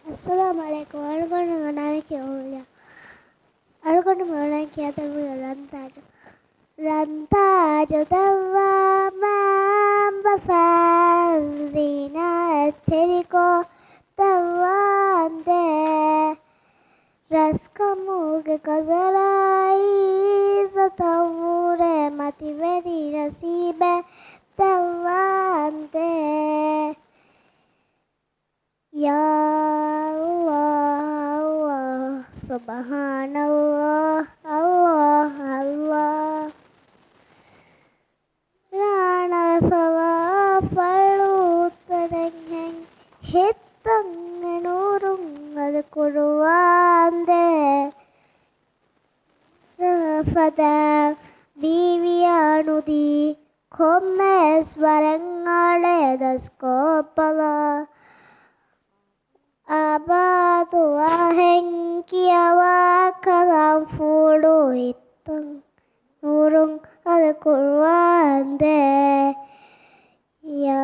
السلام عليكم. أرجو منامك أولى. أرجو منامك يا تبي رنتاج دوّاما بفانزينا تريكو دوّاندé راسكموگ كزراي زتورé ماتيبري نصيبه دوّاندé يا الله الله سبحان الله الله الله റാണഫവാ പഴുത്തരങ്ങൻ ഹിത്തങ്ങനൂറുങ്ങത് കുറുവാന്തേ റഫദ ബീവിയാണുതി കൊമ്മേശ്വരങ്ങളെ ദസ്കോപ്പല abadu ahenkiawa kalam fulu hitung nurung ada kurwande ya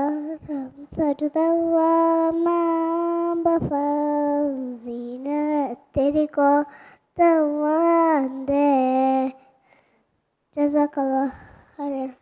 ram sajdawa mambafanzina teriko tawande jazakallah khair.